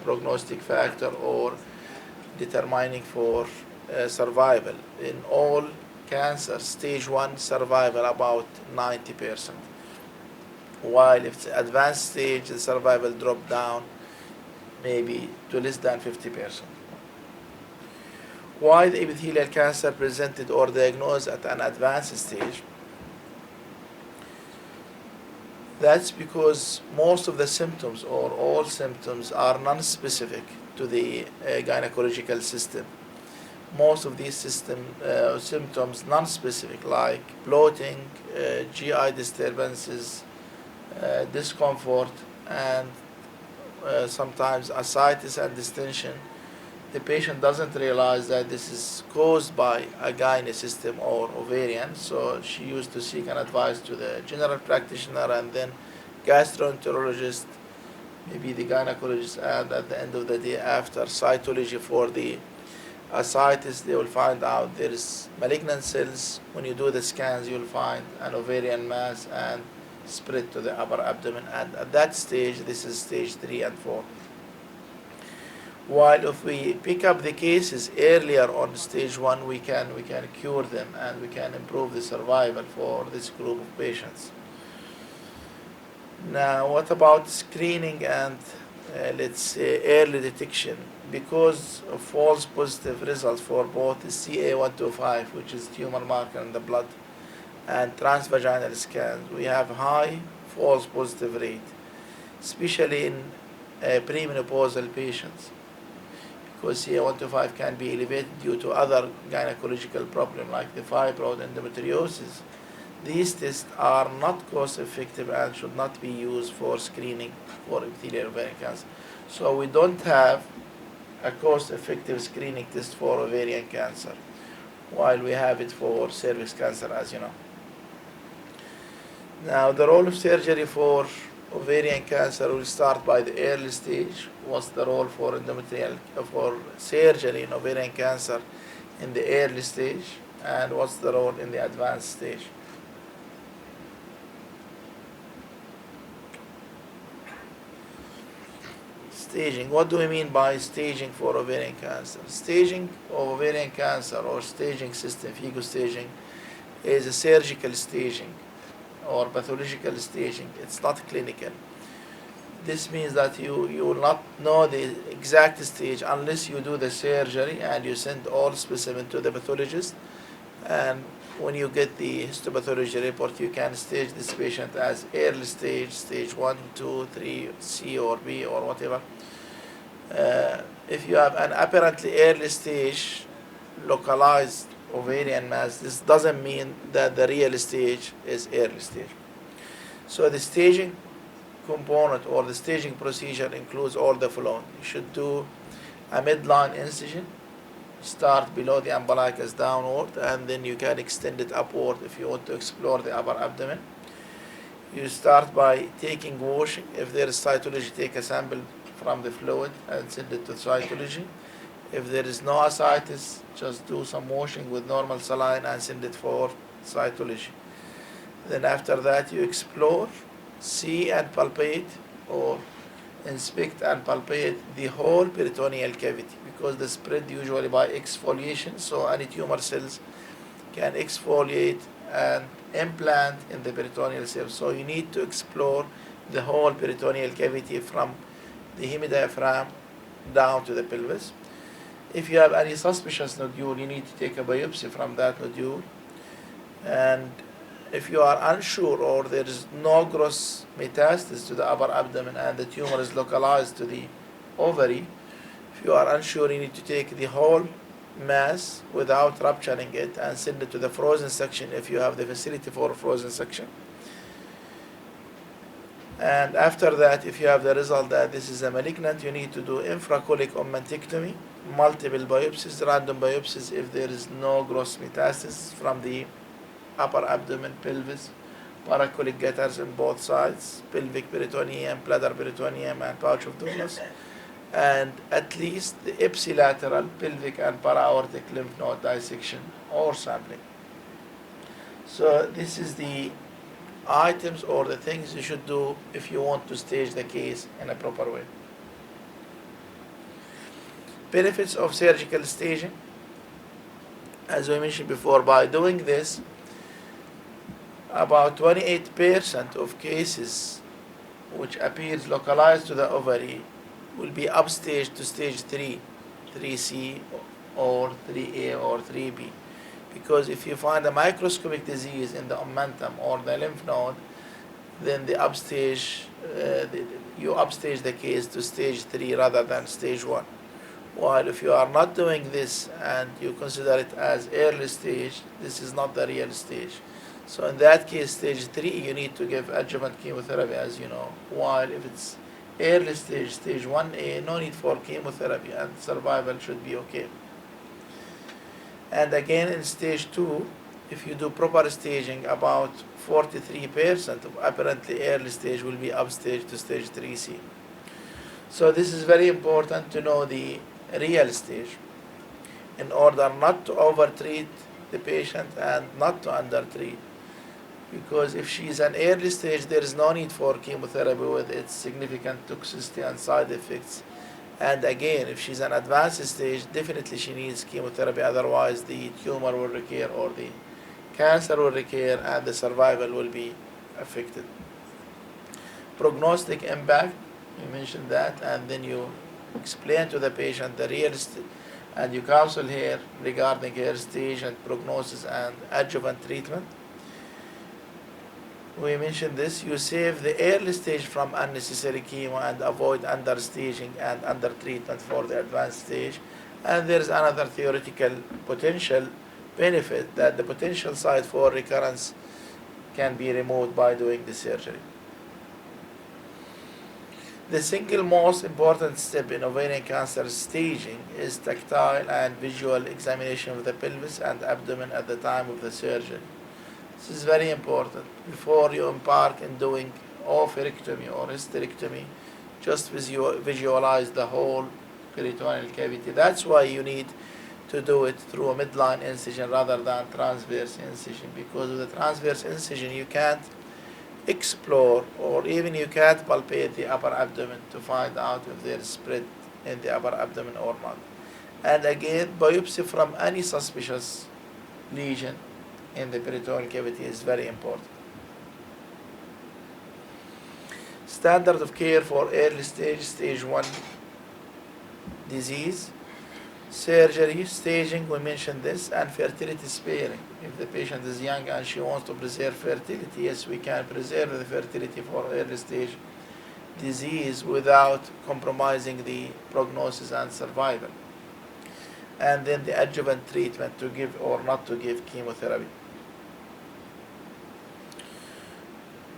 prognostic factor or determining for survival. In all cancer, stage 1 survival about 90%, while if it's advanced stage, the survival drop down maybe to less than 50%. Why the epithelial cancer presented or diagnosed at an advanced stage? That's because most of the symptoms or all symptoms are non-specific to the gynecological system. Most of these symptoms non-specific, like bloating, GI disturbances, discomfort, and sometimes ascites and distension. The patient doesn't realize that this is caused by a gynae system or ovarian, so she used to seek an advice to the general practitioner and then gastroenterologist, maybe the gynecologist, and at the end of the day, after cytology for the ascites, they will find out there is malignant cells. When you do the scans, you'll find an ovarian mass and spread to the upper abdomen, and at that stage, this is stage 3 and 4. While if we pick up the cases earlier on stage 1, we can cure them and we can improve the survival for this group of patients. Now, what about screening and let's say early detection? Because of false positive results for both the CA125, which is tumor marker in the blood, and transvaginal scans, we have high false positive rate, especially in premenopausal patients, because CA125 can be elevated due to other gynecological problems like the fibroid endometriosis. These tests are not cost effective and should not be used for screening for epithelial ovarian cancer. So we don't have a cost effective screening test for ovarian cancer, while we have it for cervix cancer, as you know. Now, the role of surgery for ovarian cancer will start by the early stage. What's the role for surgery in ovarian cancer in the early stage, and what's the role in the advanced stage? Staging. What do we mean by staging for ovarian cancer? Staging of ovarian cancer or staging system, FIGO staging, is a surgical staging or pathological staging. It's not clinical. This means that you will not know the exact stage unless you do the surgery and you send all specimen to the pathologist. And when you get the histopathology report, you can stage this patient as early stage, stage 1, 2, 3, C or B or whatever. If you have an apparently early stage localized ovarian mass, this doesn't mean that the real stage is early stage. So the staging component or the staging procedure includes all the following. You should do a midline incision, start below the umbilicus downward, and then you can extend it upward if you want to explore the upper abdomen. You start by taking washing. If there is cytology, take a sample from the fluid and send it to cytology. If there is no ascites, just do some washing with normal saline and send it for cytology. Then after that, you explore, see and palpate, or inspect and palpate the whole peritoneal cavity, because they spread usually by exfoliation, so any tumor cells can exfoliate and implant in the peritoneal cells. So you need to explore the whole peritoneal cavity from the hemidiaphragm down to the pelvis. If you have any suspicious nodule, you need to take a biopsy from that nodule. And if you are unsure or there is no gross metastasis to the upper abdomen and the tumor is localized to the ovary, if you are unsure, you need to take the whole mass without rupturing it and send it to the frozen section if you have the facility for frozen section. And after that, if you have the result that this is a malignant, you need to do infracolic omentectomy, multiple biopsies, random biopsies if there is no gross metastasis from the upper abdomen, pelvis, paracolic gutters on both sides, pelvic peritoneum, bladder peritoneum, and pouch of Douglas, and at least the ipsilateral pelvic and para-aortic lymph node dissection or sampling. So this is the items or the things you should do if you want to stage the case in a proper way. Benefits of surgical staging. As we mentioned before, by doing this, about 28% of cases which appears localized to the ovary will be upstaged to stage 3, 3C or 3A or 3B. Because if you find a microscopic disease in the omentum or the lymph node, then you upstage the case to stage 3 rather than stage 1. While if you are not doing this and you consider it as early stage, this is not the real stage. So in that case, stage 3, you need to give adjuvant chemotherapy, as you know. While if it's early stage, stage 1A, no need for chemotherapy and survival should be okay. And again, in stage 2, if you do proper staging, about 43% of apparently early stage will be upstaged to stage 3C. So this is very important to know the real stage in order not to overtreat the patient and not to undertreat. Because if she is an early stage, there is no need for chemotherapy with its significant toxicity and side effects. And again, if she's an advanced stage, definitely she needs chemotherapy, otherwise the tumor will recur or the cancer will recur and the survival will be affected. Prognostic impact, you mentioned that, and then you explain to the patient the real and you counsel her regarding her stage and prognosis and adjuvant treatment. We mentioned this, you save the early stage from unnecessary chemo and avoid understaging and undertreatment for the advanced stage. And there is another theoretical potential benefit that the potential site for recurrence can be removed by doing the surgery. The single most important step in ovarian cancer staging is tactile and visual examination of the pelvis and abdomen at the time of the surgery. This is very important. Before you embark in doing oophorectomy or hysterectomy, just visualize the whole peritoneal cavity. That's why you need to do it through a midline incision rather than transverse incision, because with the transverse incision you can't explore or even you can't palpate the upper abdomen to find out if there is spread in the upper abdomen or not. And again, biopsy from any suspicious lesion in the peritoneal cavity is very important. Standard of care for early stage, stage 1 disease, surgery, staging, we mentioned this, and fertility sparing. If the patient is young and she wants to preserve fertility, yes, we can preserve the fertility for early stage disease without compromising the prognosis and survival. And then the adjuvant treatment, to give or not to give chemotherapy.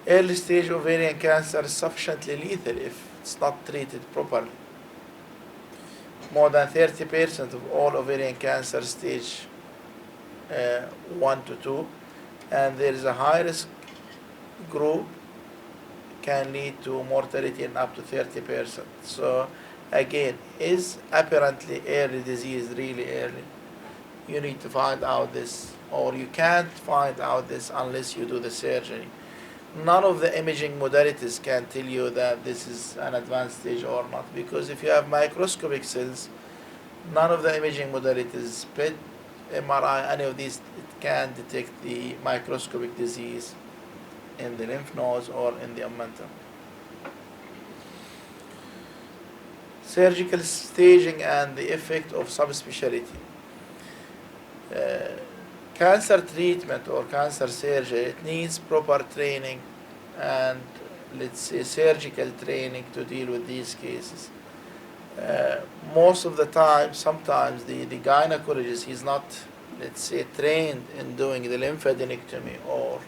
Early stage ovarian cancer is sufficiently lethal if it's not treated properly. More than 30% of all ovarian cancer stage 1 to 2, and there is a high risk group can lead to mortality in up to 30%. So again, is apparently early disease really early? You need to find out this, or you can't find out this unless you do the surgery. None of the imaging modalities can tell you that this is an advanced stage or not, because if you have microscopic cells, none of the imaging modalities, PET, MRI, any of these, it can detect the microscopic disease in the lymph nodes or in the omentum. Surgical staging and the effect of subspecialty. Cancer treatment or cancer surgery, it needs proper training and, let's say, surgical training to deal with these cases. Most of the time, sometimes the gynecologist, he's not, let's say, trained in doing the lymphadenectomy or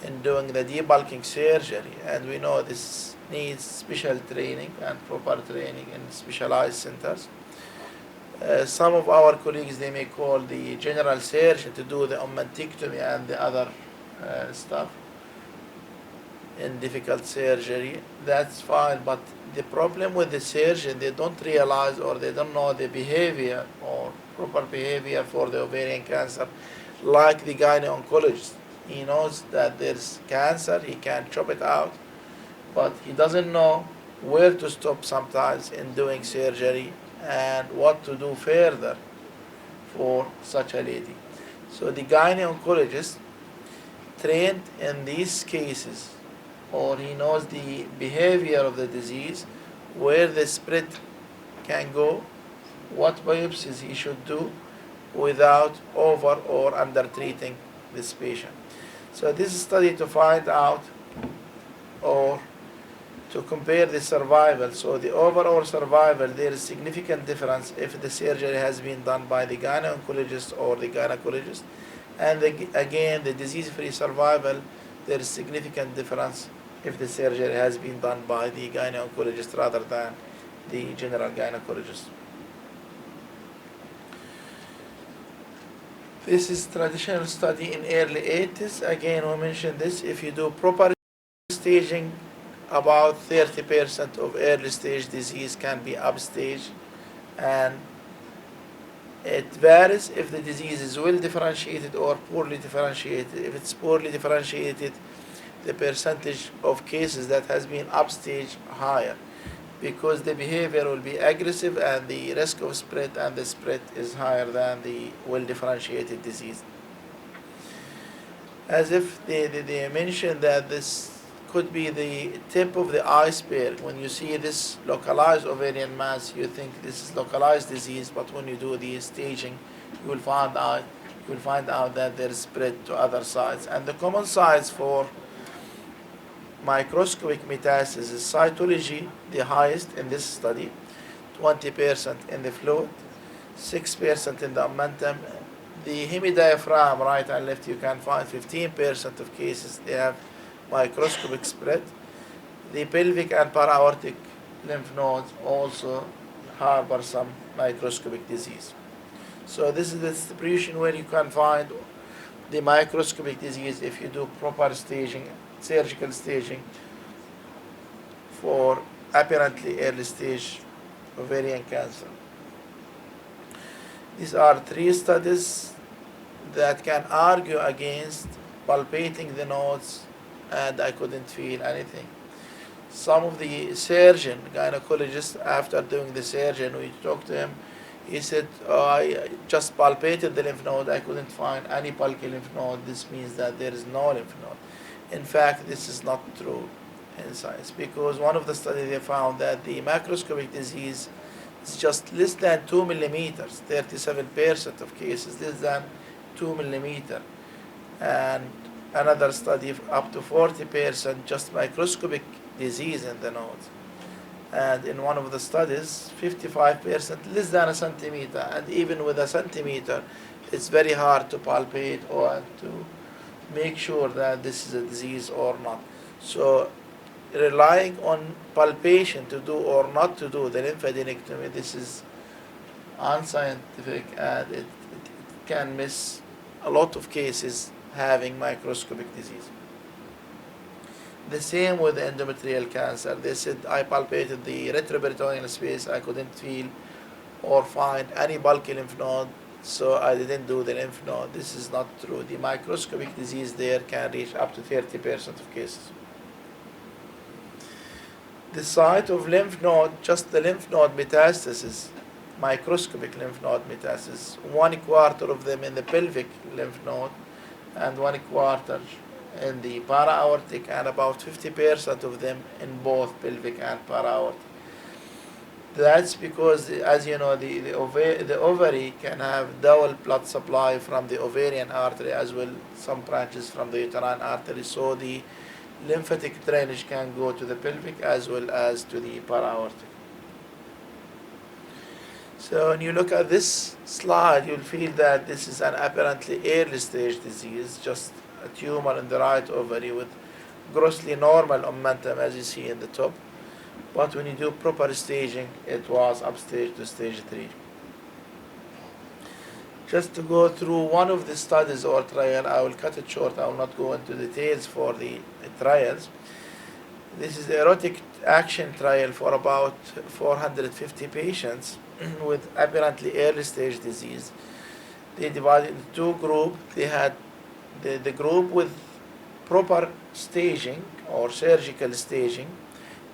in doing the debulking surgery, and we know this needs special training and proper training in specialized centers. Some of our colleagues, they may call the general surgeon to do the omentectomy and the other stuff in difficult surgery. That's fine, but the problem with the surgeon, they don't realize or they don't know the behavior or proper behavior for the ovarian cancer, like the gynecologist. He knows that there's cancer, he can chop it out, but he doesn't know where to stop sometimes in doing surgery and what to do further for such a lady. So the gynecologist trained in these cases, or he knows the behavior of the disease, where the spread can go, what biopsies he should do without over or under treating this patient. So this study to find out or to compare the survival. So the overall survival, there is significant difference if the surgery has been done by the gynecologist or the gynecologist. And again, the disease-free survival, there is significant difference if the surgery has been done by the gynecologist rather than the general gynecologist. This is traditional study in early 80s. Again, we mentioned this. If you do proper staging, about 30% of early stage disease can be upstage, and it varies if the disease is well differentiated or poorly differentiated. If it's poorly differentiated, the percentage of cases that has been upstage higher, because the behavior will be aggressive and the risk of spread and the spread is higher than the well-differentiated disease. As if they mentioned that this could be the tip of the iceberg. When you see this localized ovarian mass, you think this is localized disease, but when you do the staging, you will find out that there is spread to other sites. And the common sites for microscopic metastasis, cytology, the highest in this study, 20% in the fluid, 6% in the omentum. The hemidiaphragm, right and left, you can find 15% of cases they have microscopic spread. The pelvic and para-aortic lymph nodes also harbor some microscopic disease. So this is the distribution where you can find the microscopic disease if you do proper staging, surgical staging for apparently early stage ovarian cancer. These are 3 studies that can argue against palpating the nodes, and I couldn't feel anything. Some of the surgeon, gynecologist, after doing the surgery, we talked to him, he said, I just palpated the lymph node, I couldn't find any bulky lymph node. This means that there is no lymph node. In fact, this is not true in science, because one of the studies they found that the macroscopic disease is just less than 2 millimeters, 37% of cases less than 2 millimeter, and another study up to 40% just microscopic disease in the nodes. And in one of the studies, 55% less than a centimeter, and even with a centimeter, it's very hard to palpate or to make sure that this is a disease or not. So relying on palpation to do or not to do the lymphadenectomy, this is unscientific, and it can miss a lot of cases having microscopic disease. The same with endometrial cancer. They said, I palpated the retroperitoneal space, I couldn't feel or find any bulky lymph node, so I didn't do the lymph node. This is not true. The microscopic disease there can reach up to 30% of cases. The site of lymph node, just the lymph node metastasis, microscopic lymph node metastasis, 1/4 of them in the pelvic lymph node, and 1/4 in the para-aortic, and about 50% of them in both pelvic and para-aortic. That's because, as you know, the ovary can have dual blood supply from the ovarian artery as well, some branches from the uterine artery, so the lymphatic drainage can go to the pelvic as well as to the para-aortic. So when you look at this slide, you'll feel that this is an apparently early stage disease, just a tumor in the right ovary with grossly normal omentum, as you see in the top. But when you do proper staging, it was upstage to stage 3. Just to go through one of the studies or trial, I will cut it short, I will not go into details for the trials. This is the erotic action trial for about 450 patients with apparently early stage disease. They divided into 2 groups. They had the group with proper staging or surgical staging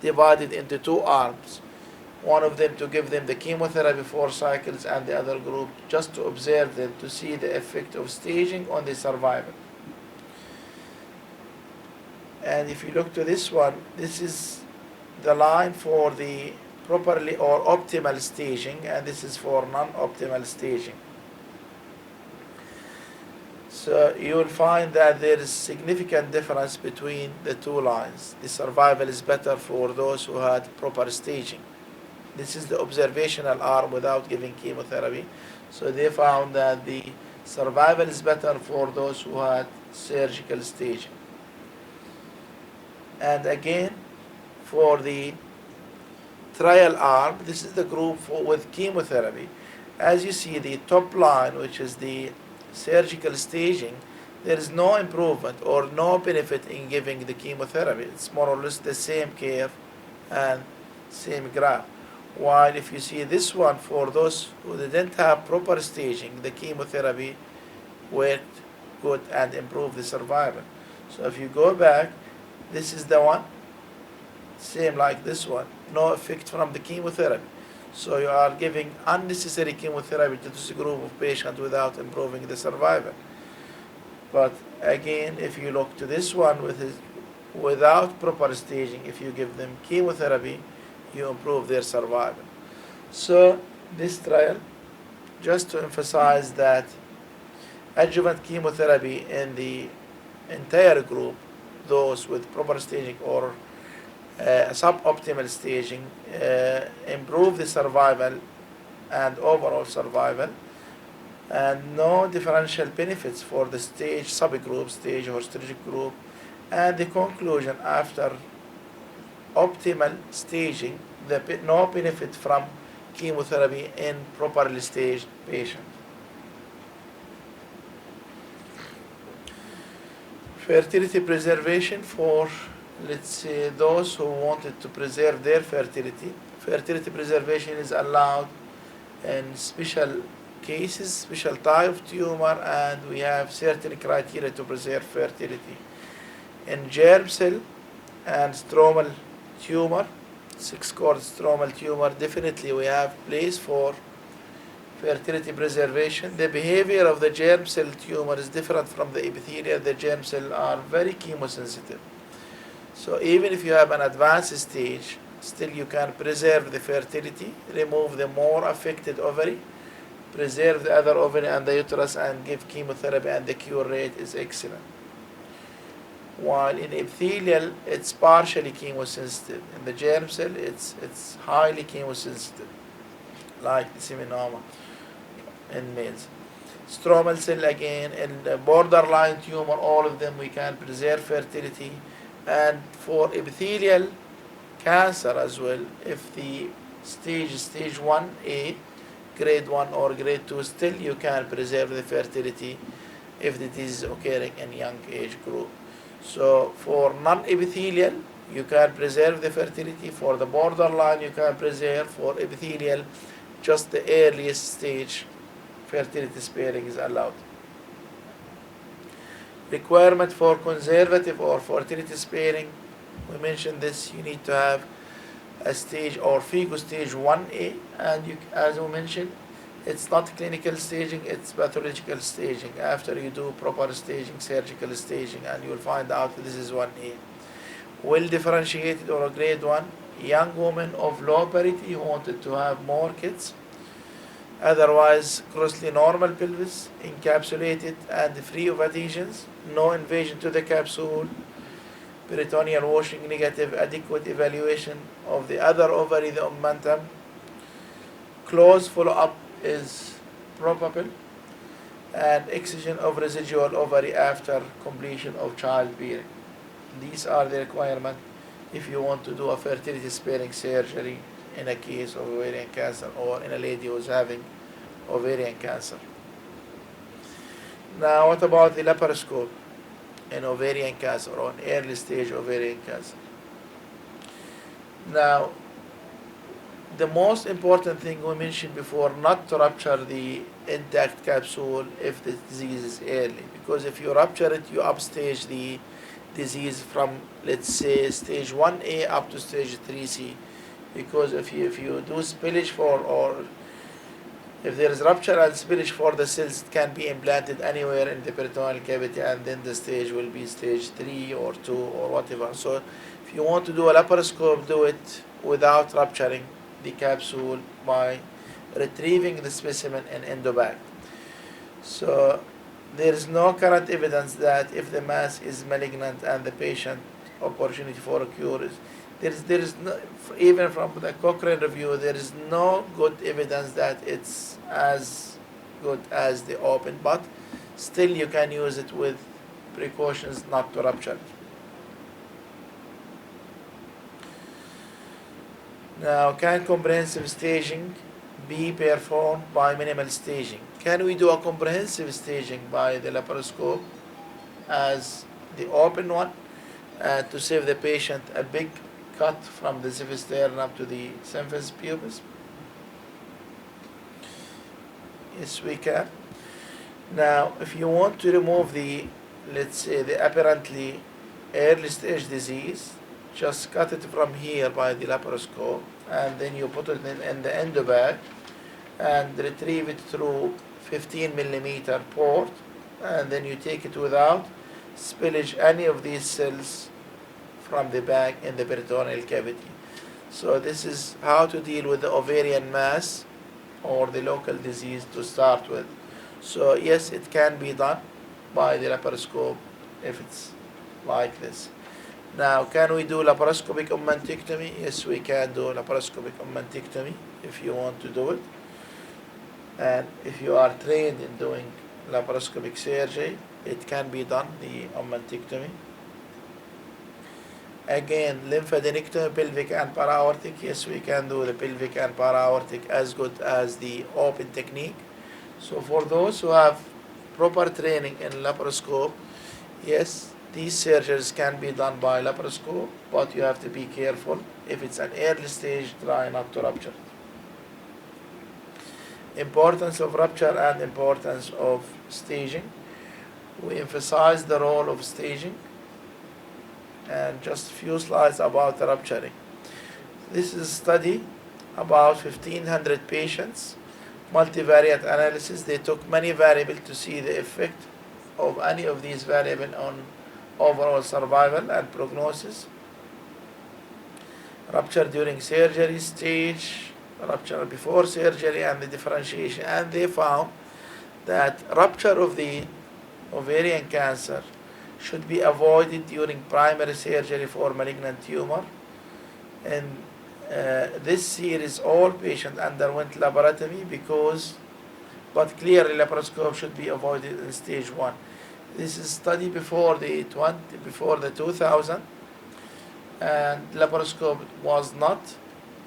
divided into 2 arms. one of them to give them the chemotherapy 4 cycles, and the other group just to observe them to see the effect of staging on the survival. And if you look to this one, this is the line for the properly or optimal staging, and this is for non-optimal staging. So you will find that there is significant difference between the two lines. The survival is better for those who had proper staging. This is the observational arm without giving chemotherapy. So they found that the survival is better for those who had surgical staging. And again, for the trial arm, this is the group with chemotherapy. As you see, the top line, which is the surgical staging, there is no improvement or no benefit in giving the chemotherapy. It's more or less the same curve and same graph. While if you see this one, for those who didn't have proper staging, the chemotherapy worked good and improved the survival. So if you go back, this is the one, same like this one, no effect from the chemotherapy. So you are giving unnecessary chemotherapy to this group of patients without improving the survival. But again, if you look to this one without proper staging, if you give them chemotherapy, you improve their survival. So this trial, just to emphasize that adjuvant chemotherapy in the entire group, those with proper staging or suboptimal staging, improve the survival and overall survival, and no differential benefits for the stage subgroup, stage or strategic group. And the conclusion after optimal staging, no benefit from chemotherapy in properly staged patient. Fertility preservation for, let's say, those who wanted to preserve their fertility. Fertility preservation is allowed in special cases, special type of tumor, and we have certain criteria to preserve fertility. In germ cell and stromal tumor, 6-chord stromal tumor, definitely we have place for fertility preservation. The behavior of the germ cell tumor is different from the epithelial. The germ cells are very chemosensitive. So even if you have an advanced stage, still you can preserve the fertility, remove the more affected ovary, preserve the other ovary and the uterus, and give chemotherapy, and the cure rate is excellent. While in epithelial, it's partially chemosensitive. In the germ cell, it's highly chemosensitive, like the seminoma in males. Stromal cell, again, in the borderline tumor, all of them we can preserve fertility. And for epithelial cancer as well, if the stage 1A, grade 1 or grade 2, still you can preserve the fertility if the disease is occurring in young age group. So for non-epithelial, you can preserve the fertility. For the borderline, you can preserve. For epithelial, just the earliest stage, fertility sparing is allowed. Requirement for conservative or fertility sparing, we mentioned this, you need to have a stage or FIGO stage 1A, and as we mentioned, it's not clinical staging, it's pathological staging. After you do proper staging, surgical staging, and you will find out this is 1A. Well differentiated or a grade 1, young woman of low parity who wanted to have more kids, otherwise grossly normal pelvis, encapsulated and free of adhesions, no invasion to the capsule, peritoneal washing negative, adequate evaluation of the other ovary, the omentum, close follow-up is probable, and excision of residual ovary after completion of childbearing. These are the requirements if you want to do a fertility sparing surgery in a case of ovarian cancer or in a lady who is having ovarian cancer. Now, what about the laparoscope in ovarian cancer or in early stage ovarian cancer? Now, the most important thing we mentioned before, not to rupture the intact capsule if the disease is early, because if you rupture it, you upstage the disease from, let's say, stage 1A up to stage 3C. because if you do spillage for, or if there is rupture and spillage for the cells, it can be implanted anywhere in the peritoneal cavity, and then the stage will be stage 3 or 2 or whatever. So if you want to do a laparoscope, do it without rupturing the capsule by retrieving the specimen in endobag. So there is no current evidence that if the mass is malignant and the patient opportunity for a cure is, there is no, even from the Cochrane review, there is no good evidence that it's as good as the open, but still you can use it with precautions not to rupture. Now, can comprehensive staging be performed by minimal staging? Can we do a comprehensive staging by the laparoscope as the open one to save the patient a big cut from the xiphisternum up to the symphysis pubis? Yes, we can. Now, if you want to remove the, let's say, the apparently early stage disease, just cut it from here by the laparoscope, and then you put it in the endobag and retrieve it through 15 millimeter port, and then you take it without spillage any of these cells from the bag in the peritoneal cavity. So this is how to deal with the ovarian mass or the local disease to start with. So yes, it can be done by the laparoscope if it's like this. Now, can we do laparoscopic appendectomy? Yes, we can do laparoscopic appendectomy if you want to do it. And if you are trained in doing laparoscopic surgery, it can be done, the appendectomy. Again, lymphadenectomy, pelvic and para-aortic. Yes, we can do the pelvic and para-aortic as good as the open technique. So for those who have proper training in laparoscope, yes, these surgeries can be done by laparoscope, but you have to be careful. If it's an early stage, try not to rupture. Importance of rupture and importance of staging. We emphasize the role of staging, and just a few slides about the rupturing. This is a study about 1,500 patients, multivariate analysis. They took many variables to see the effect of any of these variables on overall survival and prognosis. Rupture during surgery, stage, rupture before surgery, and the differentiation. And they found that rupture of the ovarian cancer should be avoided during primary surgery for malignant tumor. And this series, all patients underwent laparotomy but clearly laparoscope should be avoided in stage 1. This is study before the 2000, and laparoscope was not,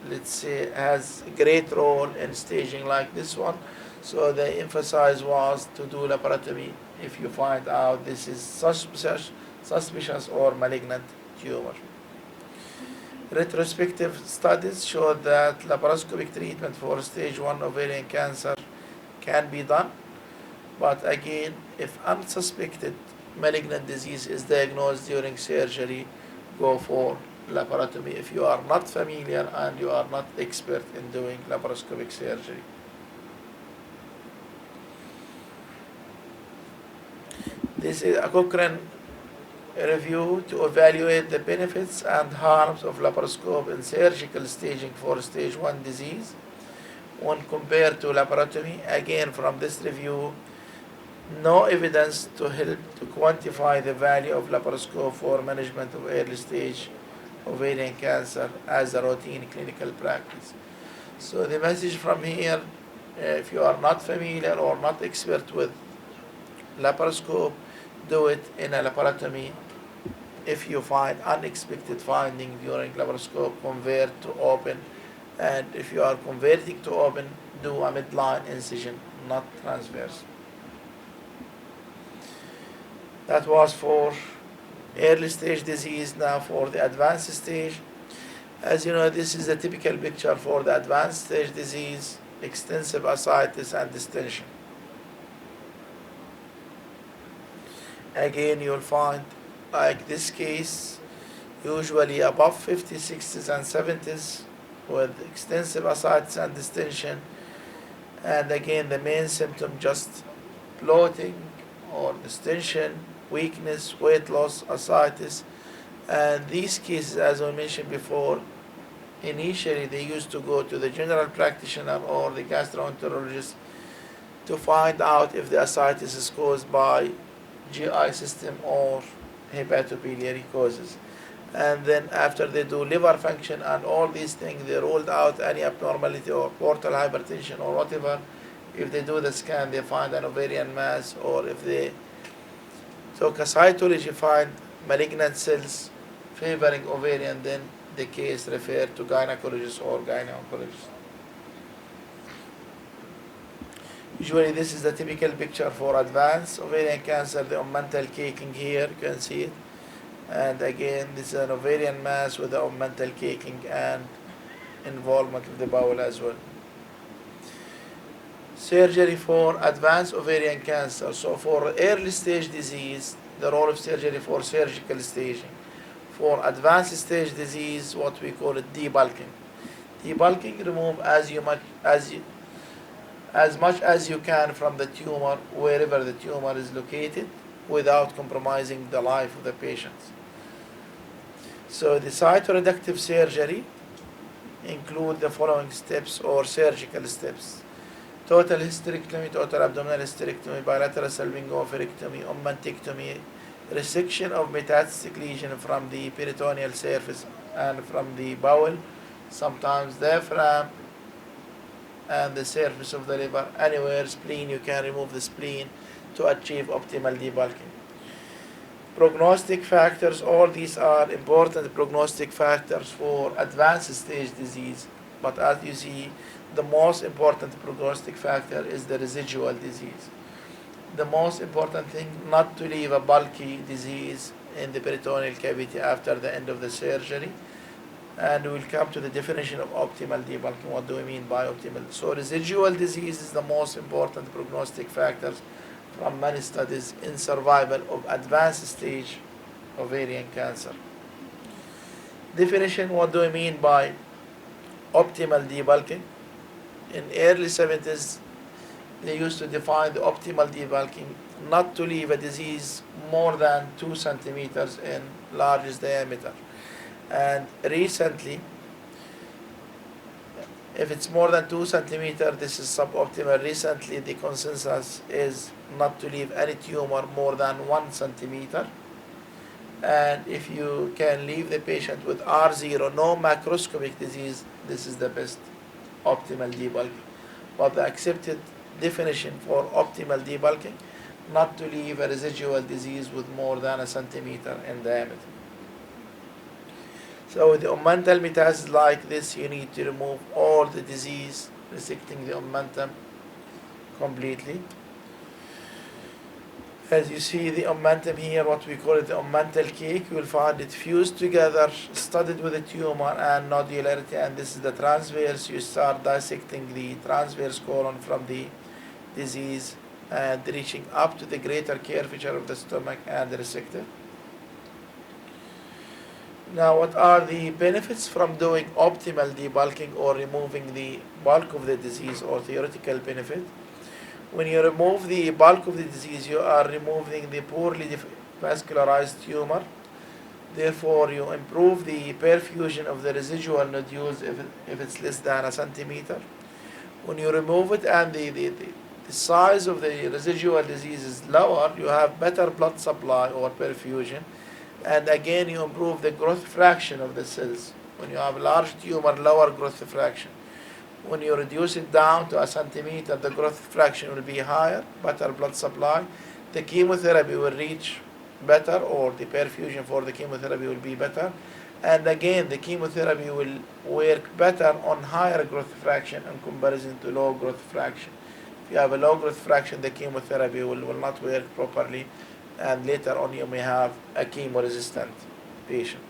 let's say, has a great role in staging like this one. So the emphasis was to do laparotomy if you find out this is suspicious or malignant tumor. Retrospective studies showed that laparoscopic treatment for stage 1 ovarian cancer can be done, but again, if unsuspected malignant disease is diagnosed during surgery, go for laparotomy if you are not familiar and you are not expert in doing laparoscopic surgery. This is a Cochrane review to evaluate the benefits and harms of laparoscope in surgical staging for stage 1 disease when compared to laparotomy. Again, from this review, no evidence to help to quantify the value of laparoscope for management of early stage ovarian cancer as a routine clinical practice. So the message from here, if you are not familiar or not expert with laparoscope, do it in a laparotomy. If you find unexpected finding during laparoscope, convert to open. And if you are converting to open, do a midline incision, not transverse. That was for early stage disease. Now for the advanced stage. As you know, this is a typical picture for the advanced stage disease, extensive ascites and distension. Again, you'll find, like this case, usually above 50s, 60s, and 70s with extensive ascites and distension, and again the main symptom just bloating or distension, weakness, weight loss, ascites. And these cases, as I mentioned before, initially they used to go to the general practitioner or the gastroenterologist to find out if the ascites is caused by GI system or hepatobiliary causes. And then after they do liver function and all these things, they ruled out any abnormality or portal hypertension or whatever. If they do the scan, they find an ovarian mass, or if they took a cytology, find malignant cells favoring ovarian, then the case referred to gynecologist or gynecologist. Usually this is the typical picture for advanced ovarian cancer, the omental caking here, you can see it. And again, this is an ovarian mass with the omental caking and involvement of the bowel as well. Surgery for advanced ovarian cancer. So for early stage disease, the role of surgery for surgical staging. For advanced stage disease, what we call it debulking. Debulking, remove as much as you can from the tumor, wherever the tumor is located, without compromising the life of the patient. So the cytoreductive surgery include the following steps or surgical steps: total hysterectomy, total abdominal hysterectomy, bilateral salpingo-oophorectomy, omentectomy, resection of metastatic lesion from the peritoneal surface and from the bowel, sometimes diaphragm and the surface of the liver, anywhere spleen, you can remove the spleen to achieve optimal debulking. Prognostic factors, all these are important prognostic factors for advanced stage disease, but as you see, the most important prognostic factor is the residual disease. The most important thing, not to leave a bulky disease in the peritoneal cavity after the end of the surgery. And we'll come to the definition of optimal debulking. What do we mean by optimal? So residual disease is the most important prognostic factors from many studies in survival of advanced stage ovarian cancer. Definition, what do we mean by optimal debulking? In early 70s, they used to define the optimal debulking not to leave a disease more than 2 centimeters in largest diameter. And recently, if it's more than 2 centimeters, this is suboptimal. Recently, the consensus is not to leave any tumor more than 1 centimeter. And if you can leave the patient with R0, no macroscopic disease, this is the best optimal debulking. But the accepted definition for optimal debulking, not to leave a residual disease with more than 1 centimeter in diameter. So with the omental metastasis like this, you need to remove all the disease, resecting the omentum completely. As you see the omentum here, what we call it the omental cake, you will find it fused together, studded with a tumor and nodularity, and this is the transverse. You start dissecting the transverse colon from the disease and reaching up to the greater curvature of the stomach and the resector. Now, what are the benefits from doing optimal debulking or removing the bulk of the disease, or theoretical benefit? When you remove the bulk of the disease, you are removing the poorly vascularized tumor. Therefore, you improve the perfusion of the residual nodules if it's less than 1 centimeter. When you remove it and the size of the residual disease is lower, you have better blood supply or perfusion. And again, you improve the growth fraction of the cells. When you have large tumor, lower growth fraction. When you reduce it down to 1 centimeter, the growth fraction will be higher, better blood supply. The chemotherapy will reach better, or the perfusion for the chemotherapy will be better. And again, the chemotherapy will work better on higher growth fraction in comparison to low growth fraction. If you have a low growth fraction, the chemotherapy will not work properly, and later on you may have a chemo-resistant patient.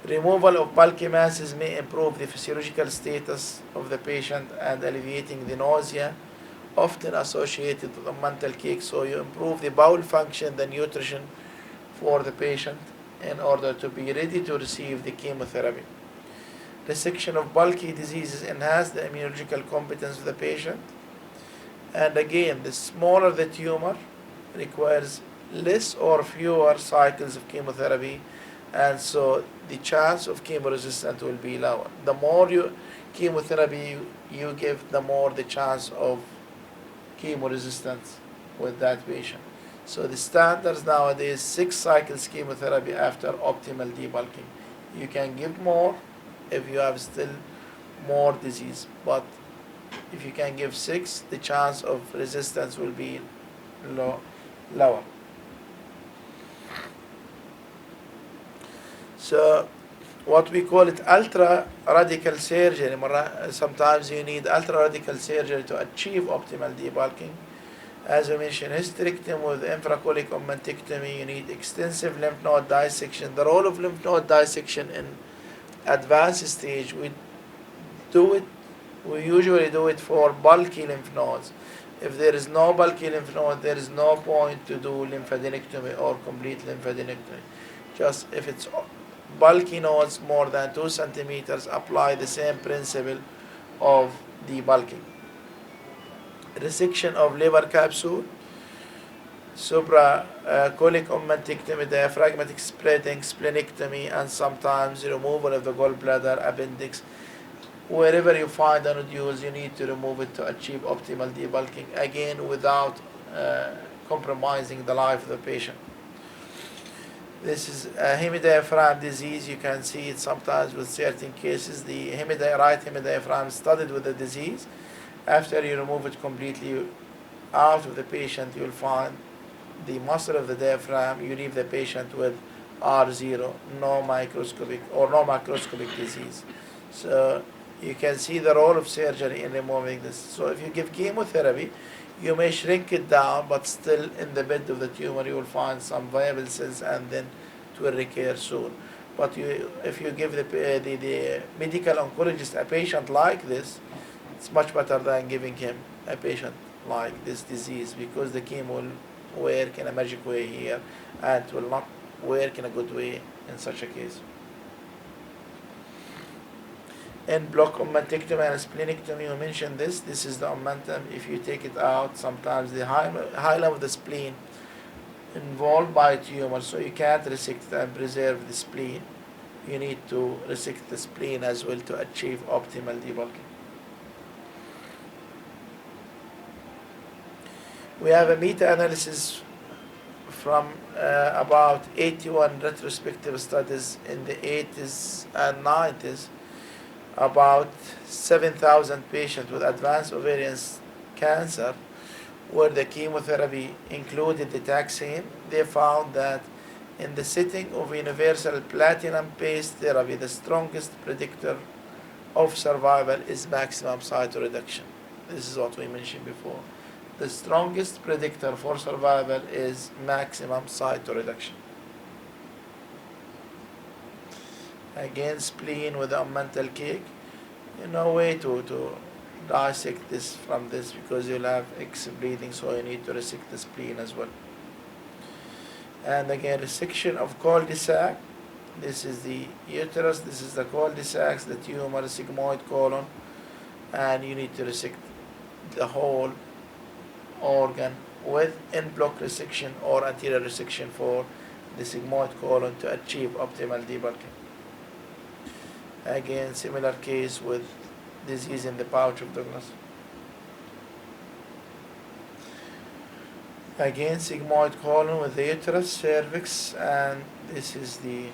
Removal of bulky masses may improve the physiological status of the patient and alleviating the nausea, often associated with a mental cake. So you improve the bowel function, the nutrition for the patient in order to be ready to receive the chemotherapy. Resection of bulky diseases enhance the immunological competence of the patient. And again, the smaller the tumor requires less or fewer cycles of chemotherapy, and so the chance of chemoresistance will be lower. The more chemotherapy you give, the more the chance of chemoresistance with that patient. So the standards nowadays, 6 cycles chemotherapy after optimal debulking. You can give more if you have still more disease, but if you can give 6, the chance of resistance will be lower. So what we call it ultra radical surgery. Sometimes you need ultra radical surgery to achieve optimal debulking. As I mentioned, hysterectomy with infracolic omentectomy, you need extensive lymph node dissection. The role of lymph node dissection in advanced stage, we usually do it for bulky lymph nodes. If there is no bulky lymph node, there is no point to do lymphadenectomy or complete lymphadenectomy. Just if it's bulky nodes more than 2 centimeters, apply the same principle of debulking. Resection of liver capsule, supracolic omentectomy, diaphragmatic spreading, splenectomy, and sometimes removal of the gallbladder, appendix. Wherever you find a nodule, you need to remove it to achieve optimal debulking, again without compromising the life of the patient. This is a hemidiaphragm disease. You can see it sometimes with certain cases. The right hemidiaphragm studied with the disease. After you remove it completely out of the patient, you'll find the muscle of the diaphragm. You leave the patient with R0, no macroscopic disease. So you can see the role of surgery in removing this. So if you give chemotherapy, you may shrink it down, but still in the bed of the tumor you will find some viable cells, and then it will recur soon. But if you give the medical oncologist a patient like this, it's much better than giving him a patient like this disease, because the chemo will work in a magic way here and it will not work in a good way in such a case. In block omentectomy and splenectomy, you mentioned this. This is the omentum. If you take it out, sometimes the hilum of the spleen involved by a tumor, so you can't resect and preserve the spleen. You need to resect the spleen as well to achieve optimal debulking. We have a meta-analysis from about 81 retrospective studies in the 80s and 90s, about 7,000 patients with advanced ovarian cancer, where the chemotherapy included the taxane. They found that in the setting of universal platinum-based therapy, the strongest predictor of survival is maximum cytoreduction. This is what we mentioned before. The strongest predictor for survival is maximum cytoreduction. Again, spleen with a mental cake. No way to dissect this from this, because you'll have excess bleeding, so you need to resect the spleen as well. And again, resection of cul-de-sac. This is the uterus, this is the cul-de-sac, the tumor, sigmoid colon, and you need to resect the whole organ with en-bloc resection or anterior resection for the sigmoid colon to achieve optimal debulking. Again, similar case with disease in the pouch of Douglas. Again, sigmoid colon with the uterus, cervix, and this is the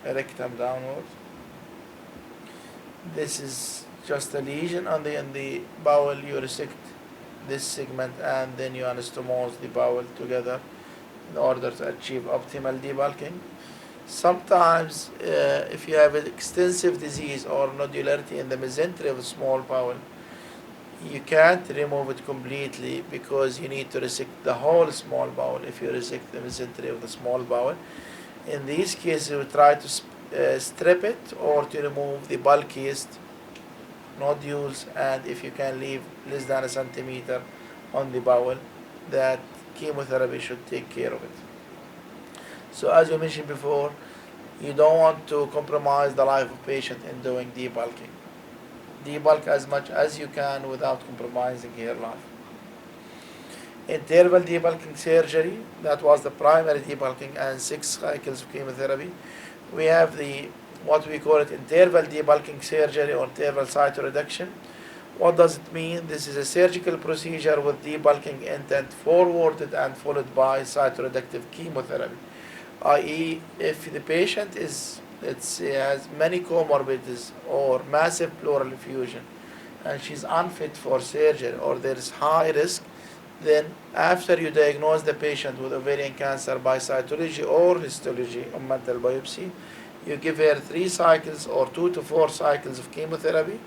rectum downward. This is just a lesion on the bowel. You resect this segment and then you anastomose the bowel together in order to achieve optimal debulking. Sometimes if you have an extensive disease or nodularity in the mesentery of the small bowel, you can't remove it completely because you need to resect the whole small bowel if you resect the mesentery of the small bowel. In these cases, you try to strip it or to remove the bulkiest nodules, and if you can leave less than a centimeter on the bowel, that chemotherapy should take care of it. So as we mentioned before, You don't want to compromise the life of patient in doing debulking. Debulk as much as you can without compromising her life. Interval debulking surgery, that was the primary debulking and 6 cycles of chemotherapy. We have the what we call it interval debulking surgery or interval cytoreduction. What does it mean? This is a surgical procedure with debulking intent forwarded and followed by cytoreductive chemotherapy, i.e. if the patient has many comorbidities or massive pleural effusion and she's unfit for surgery or there is high risk, then after you diagnose the patient with ovarian cancer by cytology or histology or mental biopsy, you give her 3 cycles or 2 to 4 cycles of chemotherapy.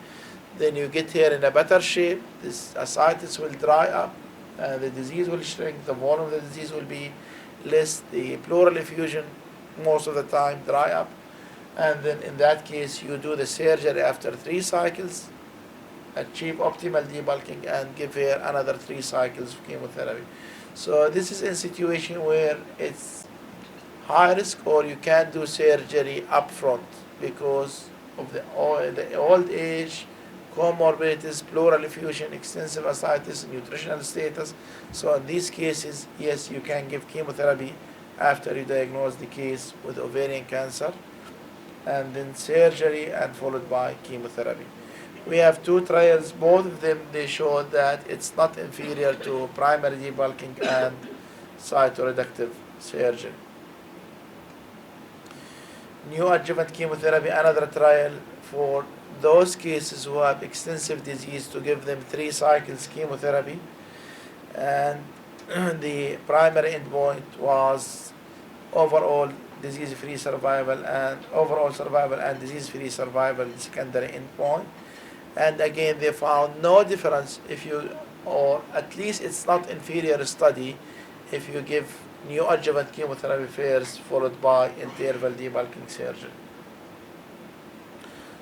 Then you get her in a better shape. This ascites will dry up, the disease will shrink, the volume of the disease will be less, the pleural effusion most of the time dry up, and then in that case you do the surgery after 3 cycles, achieve optimal debulking, and give her another 3 cycles of chemotherapy. So this is a situation where it's high risk or you can't do surgery upfront because of the old age, comorbidities, pleural effusion, extensive ascites, nutritional status. So in these cases, yes, you can give chemotherapy after you diagnose the case with ovarian cancer, and then surgery and followed by chemotherapy. We have 2 trials, both of them they show that it's not inferior to primary debulking and cytoreductive surgery. Neoadjuvant chemotherapy, another trial for those cases who have extensive disease, to give them 3 cycles chemotherapy, and the primary endpoint was overall disease-free survival and overall survival and disease-free survival, the secondary endpoint. And again, they found no difference if you, or at least it's not inferior study, if you give neoadjuvant chemotherapy first, followed by interval debulking surgery.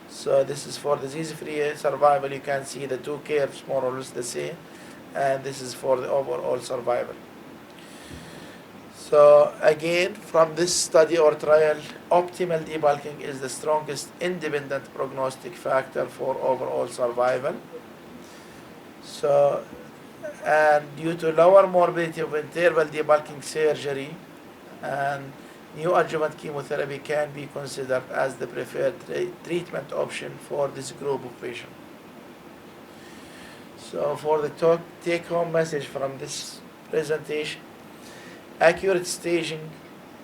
So this is for disease-free survival. You can see the 2 curves more or less the same, and this is for the overall survival. So again, from this study or trial, optimal debulking is the strongest independent prognostic factor for overall survival. So, and due to lower morbidity of interval debulking surgery, and neoadjuvant chemotherapy can be considered as the preferred treatment option for this group of patients. So for the take-home message from this presentation, accurate staging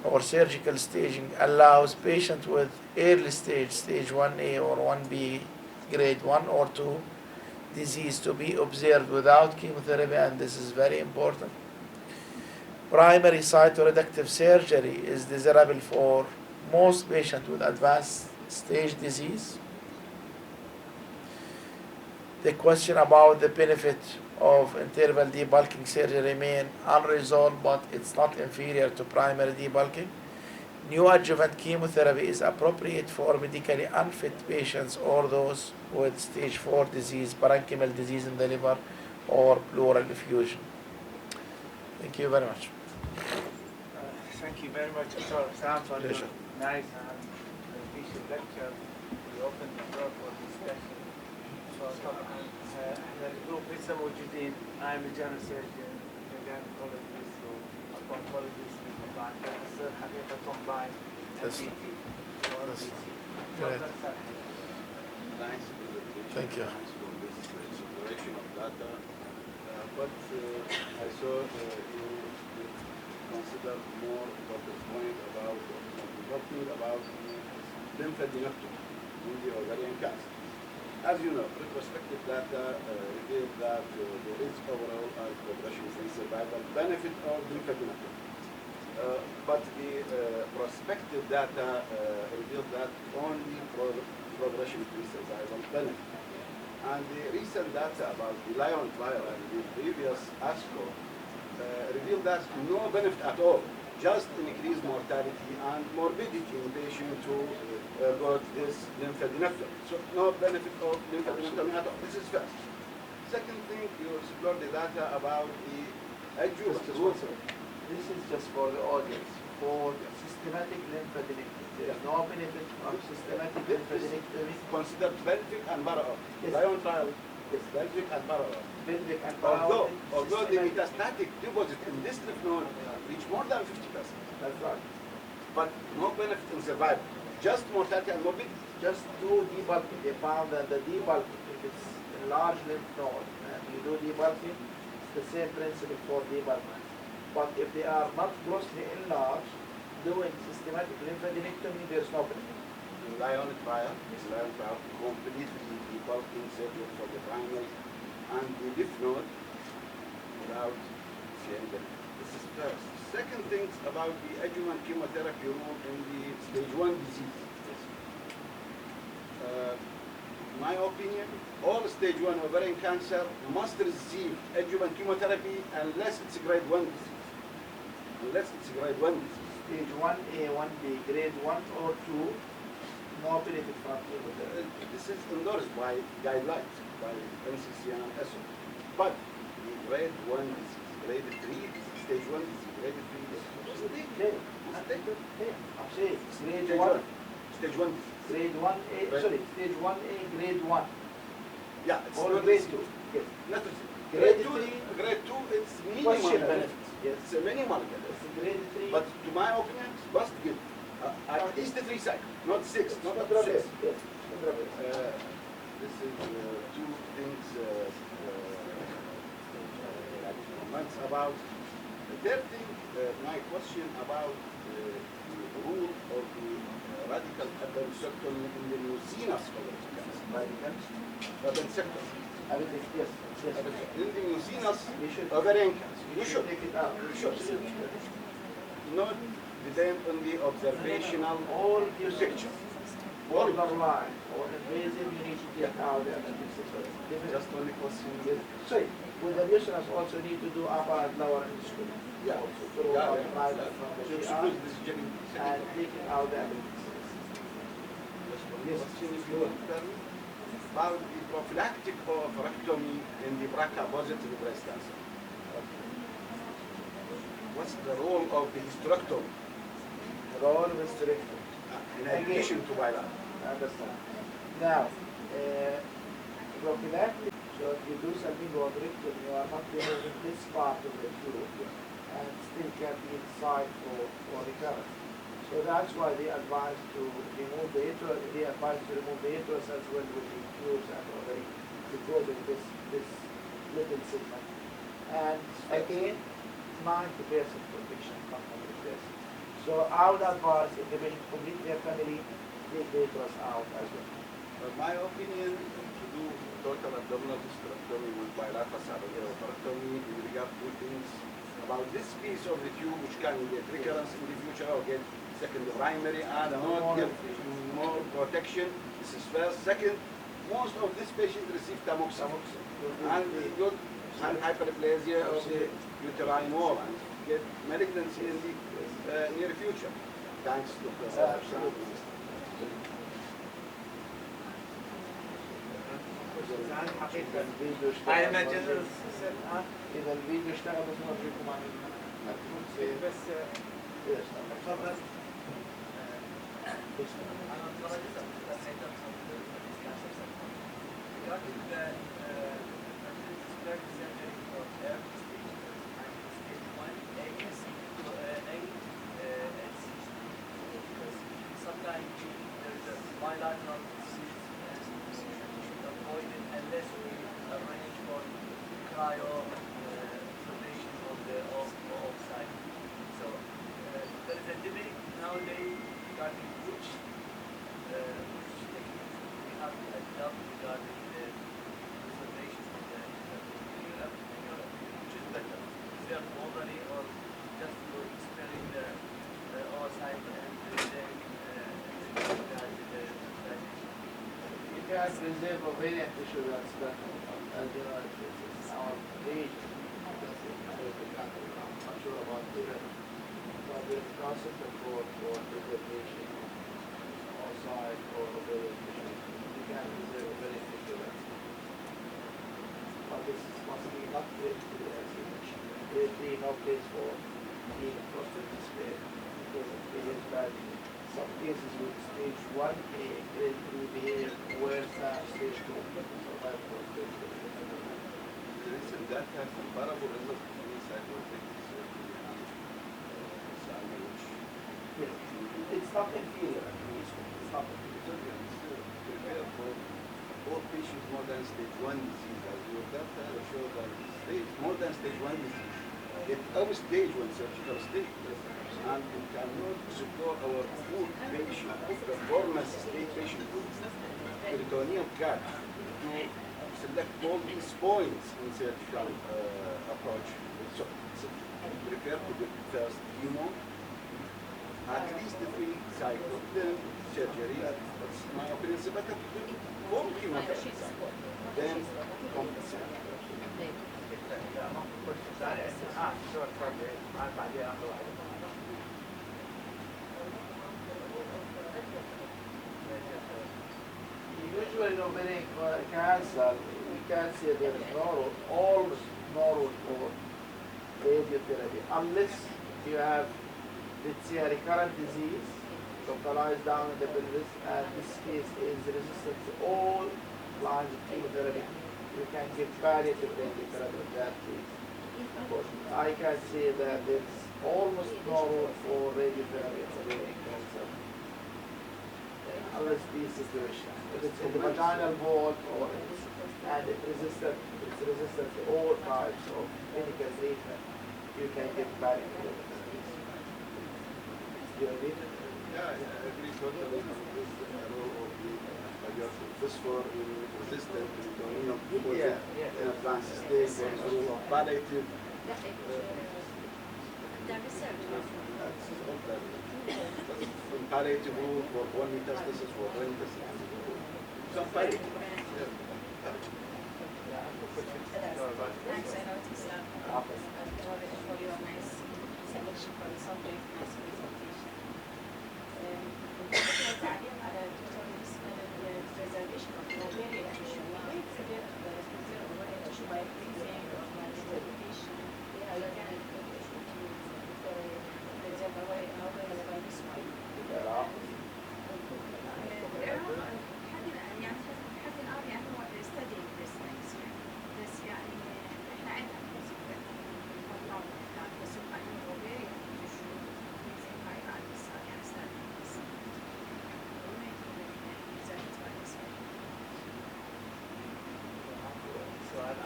or surgical staging allows patients with early stage 1A or 1B, grade 1 or 2 disease to be observed without chemotherapy, and this is very important. Primary cytoreductive surgery is desirable for most patients with advanced stage disease. The question about the benefit of interval debulking surgery remain unresolved, but it's not inferior to primary debulking. Neoadjuvant chemotherapy is appropriate for medically unfit patients or those with stage 4 disease, parenchymal disease in the liver, or pleural effusion. Thank you very much. Thank you very much, Dr. Sam, for your nice and efficient lecture. We open the door for discussion. So, احنا الجروب لسه موجودين. I'm a general surgeon, a gynecologist, so a oncologist, طبعا كان حقيقة combined MPT. Nice. Thank you. Thanks for this exploration of data. But I saw you consider more important point about talking about lymphadenectomy in the ovarian cancer. As you know, retrospective data reveal that there is overall and progression-free survival benefit of lymphadenectomy. But the prospective data reveal that only progression-free survival benefit. And the recent data about the Lion trial and the previous ASCO revealed that no benefit at all, just increased mortality and morbidity in patients who got this lymphadenectomy. So no benefit of lymphadenectomy at all. This is first. Second thing, you explored the data about the adjuvant. This is just for the audience. For systematic lymphadenectomy, There is no benefit of systematic lymphadenectomy. Consider pelvic and para-aortic. Yes. Lion trial is pelvic and para-aortic. Pelvic and Although para-aortic the systematic- metastatic deposit in this lymph node reach more than 50%, That's right. but no benefit in survival, just mortality and morbidity. Just do debulking. They found that the debulking, if it's a large lymph node and you do debulking, it's the same principle for debulking. But if they are not grossly enlarged, doing systematic lymphadenectomy, there's no benefit. In Lion trial, completely debulking surgery for the primary and the lymph node without seeing benefit. This is first. Second things about the adjuvant chemotherapy rule in the stage 1 disease. My opinion, all stage 1 ovarian cancer must receive adjuvant chemotherapy unless it's grade 1 disease. Unless it's grade 1 disease. Stage 1A, 1B, grade 1 or 2, no benefit from chemotherapy. This is endorsed by guidelines, by NCCN and ESO. But the grade 1 disease, grade 3 disease, stage 1 disease, grade 3 disease, Okay. I'm saying grade stage 1. 1. Stage 1 disease. Grade 1A, Right. sorry, stage 1A, grade 1. Yeah, it's Or not grade disease. 2. Yes. Not disease. Grade Grade 2, three, grade 2 it's minimal questionable. benefit. Yes. It's a minimal benefit. Grade 3. But to my opinion, it must give at least 3 cycles, not 6, not Yes. 6. Yes. This is two things comments about. The third thing, my question about the rule of the radical appendectomy in the mucinous ovarian cancer. Appendectomy. Yes. Yes. In the mucinous You should. ovarian cancer. You should. take it out. You should. Not depend on the observational All picture. borderline or invasive, you need to take out the appendicitis. Just only question. Sorry, with the listeners also need to do upper and lower endoscopy. Yeah. Also throw out the private from the So GR suppose this is and taking out the appendicitis. Yes. Question if you want to tell me about the prophylactic oophorectomy in the BRCA-positive breast cancer. What's the role of the hysterectomy Role of hysterectomy. in addition to bilateral? Understand. Now, prophylactic, so if you do something oophorectomy, you are not removing this part of the tube and still can be inside for recurrence. So that's why they advise to remove the uterus, they advise to remove the uterus as well with the tubes and ovary because of this little segment. And again, 90% protection from 100%. So I would advise if the patient complete their family, take the uterus out as well. My opinion, to do total abdominal hysterectomy with bilateral salivary oophorectomy in regard to things about this piece of the tube which can get recurrence in the future or get second primary and not give more protection. This is first. Second, most of these patients receive tamoxifen and they got hyperplasia of the uterine wall and get malignancy in the near future. Thanks, Dr. عن حقيقة الفيديو هاي اشتغل مجال إذا الفيديو اشتغل بس نوريكم عن بس تفضل Sometimes there's a bilateral disease and we should avoid it unless we arrange for cryo isolation of the offsite. So there is a debate nowadays regarding which technique we have to adopt regarding the preservation of the which is better, preserve ovary or just to sparing the oocyte and then You can preserve ovarian tissue, that's better. As you know, it's our region. I'm not sure about the rest. But there's concept for preservation outside or ovarian tissue. You can preserve ovarian tissue, that's better. But this must be not grade 3 as you mentioned. Grade 3, no place for being prostate spared because it is bad. some cases with stage 1A, grade 3 behave worse than stage 2. Survival for stage 2. Recent data has comparable results between cytotoxic surgery and salvage. Yes. It's not inferior, at least. It's not inferior. Surgeons prepare for all patients more than stage 1 disease, as your data show that more than stage 1 disease. It's our stage 1 surgical stage. And we cannot secure our poor patient, performance stage patient with peritoneal cut to select all these points in surgical approach. So prepare to the first chemo, at least 3 cycles, then surgery. That's my opinion. It's better to do all chemotherapy, then compensate. Usually in ovarian cancer, we can say there is almost no room for radiotherapy unless you have, let's say, a recurrent disease localized down in the pelvis, and this case is resistant to all lines of chemotherapy. You can give palliative radiotherapy in that case. But I can say that there is almost no room for radiotherapy in ovarian cancer. Unless these situations. If it's in the vaginal wall and it's resistant to all types of clinical treatment, you can get palliative. Do you agree? Yeah, I agree totally on this role of the phosphor resistant peritoneal deposit in advanced stage, there is a role of palliative. From palliative rule for bone metastasis, for brain metastasis. Some palliative. Thanks, I know it's for your nice selection for the subject, nice presentation. تعليق على الدكتور بالنسبة للpreservation of the ovarian tissue. We might preserve ovarian tissue by freezing or by debilitation. You can preserve ovarian by this way. لحد الآن يعني هو studying this things بس يعني احنا عندنا بس وبعدين ovarian tissue freezing ما يفعل بس يعني studying this. So I'm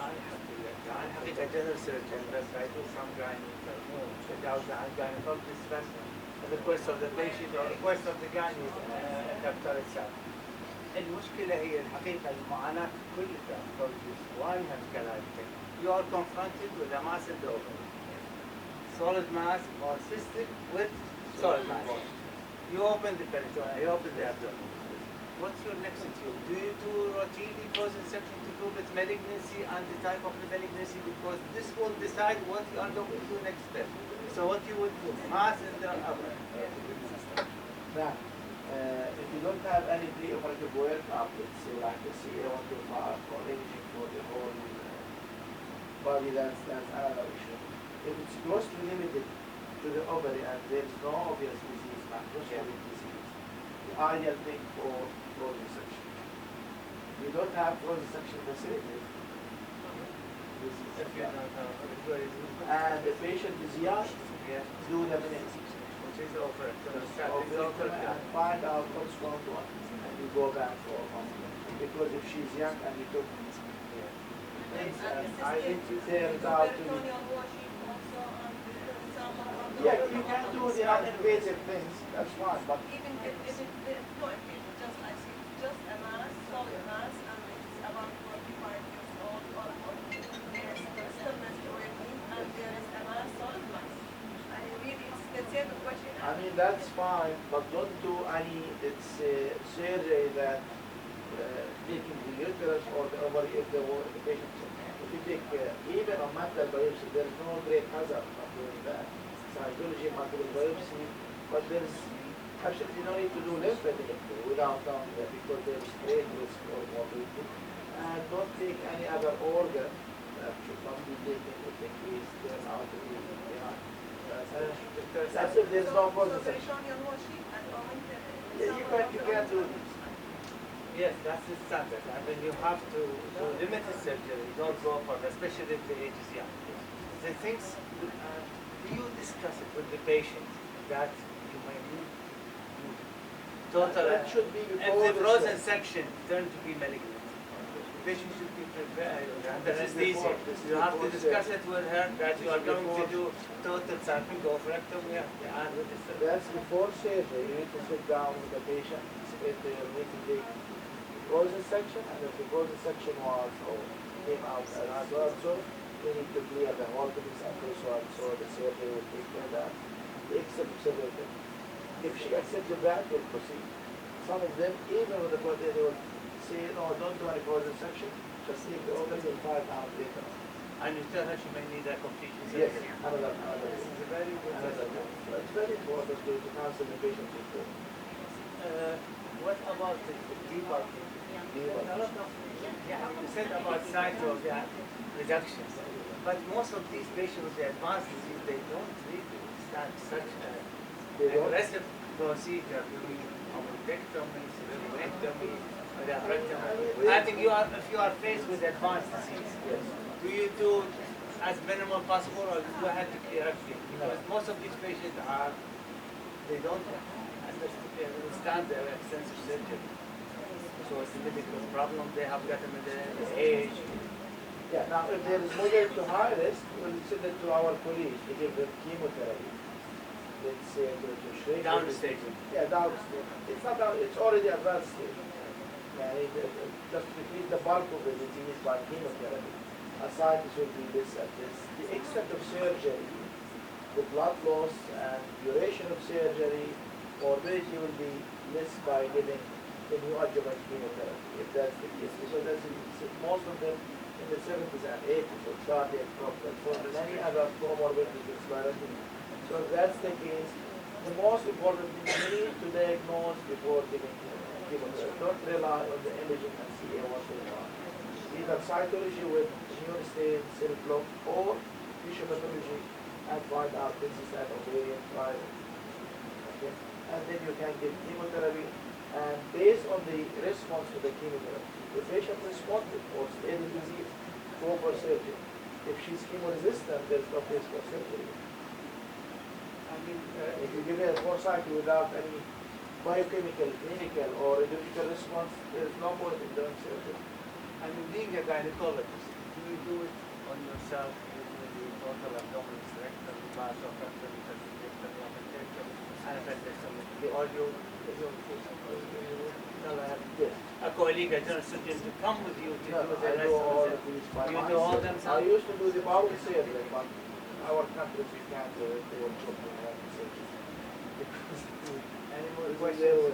حقيقة general surgeon, but I do some gynecologist specimen at the request of the patient or request of the doctor itself. المشكلة هي الحقيقة المعاناة كل gynecologist واجهة كذلك. You are confronted with a mass in the ovary, solid mass or cystic with solid mass. You open the peritoneum, you open the abdomen. What's your next tube? Do you do routinely close insection to prove its malignancy and the type of the malignancy? Because this will decide what you are going to do next step. So what you would do? Mass in the abdomen. Now, if you don't have any preoperative workup, let's say like a CA125 or imaging for the whole body, that's another issue. If it's closely limited to the ovary and there's no obvious disease, macroscopic disease, the ideal thing for frozen section. You don't have frozen section facilities. And the patient is young, do the minute. And find out what's going on. And you go back for a month. Because if she's young and you took things and I think there out to be. Yeah, you can do the non-invasive things, that's fine, but even if it's not invasive, just like just a mass, solid mass, and it's about 45 years old or there's still menstruating and there is a mass, solid mass. I really, it's the same question. I mean, that's fine, but don't do any, it's surgery that taking the uterus or the ovary if the patient. If you take even on mental biopsy, there is no great hazard of doing that. Cytology, multiple biopsy, but there is absolutely no need to do lymphadenectomy without doing that because there is great risk of morbidity. And don't take any other organ that should not be taken if the case turns out to be behind. That's if there's no So frozen they section. show on your sheet and comment. Yeah, you can do this. Yes, that's the standard. I mean, you have to do limited surgery. Don't go for, especially if the age is young. The things, do you discuss it with the patient that you may need total? That should be If before the the frozen surgery. section turn to be malignant, the patient should be prepared under This is anesthesia. before- this is You have to before discuss surgery. it with her that you are This is going to before- do total oophorectomy and with the surgery. That's before surgery. You need to sit down with the patient if they need to take frozen section, and if the frozen section was or came out as well, so you need to clear the organs and this one, so the surgery will take care of that. They accept surgery. If she accepts that, they'll proceed. Some of them, even with the body, they will say, no, don't do any frozen section, just take the organs and find out later. And you tell her she may need a complete Yes, surgery. another. This is a very good Another. So it's very important to counsel the patient before. What about the debulking? A lot of, you said about site of reductions, but most of these patients with the advanced disease, they don't really start such They don't? aggressive procedure, doing appendectomy, cerebrectomy, or diaphragm. I think if you are faced with advanced disease, Yes. do you do as minimal possible, or do you have to clear everything? Because most of these patients they don't understand the extensive surgery. So it's a medical problem. They have gotten the age. Yeah, now if there is moderate to high risk, we'll send it to our colleagues to give them chemotherapy. Let's say to shrink. Down staging. Yeah, down stage. It's not down, it's already advanced stage. Yeah, just to treat the bulk of the disease by chemotherapy. Aside, this will be this and this. The extent of surgery, the blood loss and duration of surgery, morbidity will be less by giving the neoadjuvant chemotherapy, if that's the case. So that's most of them in the 70s and 80s with cardiac problems, for many other comorbidities with sclerosis. So if that's the case, the most important thing you need to diagnose before giving chemotherapy. Don't rely on the imaging and see what they are. Either cytology with immune stain, cell block, or tissue pathology and find out this is an ovarian fibroid. Okay? And then you can give chemotherapy, and based on the response to the chemotherapy, the patient responded or stable disease, go for surgery. If she's chemo-resistant, there's no place for surgery. I mean, If you give her a cycle without any biochemical, clinical, or radiological response, there's no point in doing surgery. I mean, being a gynecologist, do you do it on yourself with the total abdominal hysterectomy, laparoscopic appendectomy, and appendectomy, or you tell Yes. a colleague, a general surgeon, to come with you to No, do the I rest do all of of these by You do all them myself. I used to do the bowel surgery, but our countries we can't do it. They will chop me out surgery. Any more So questions?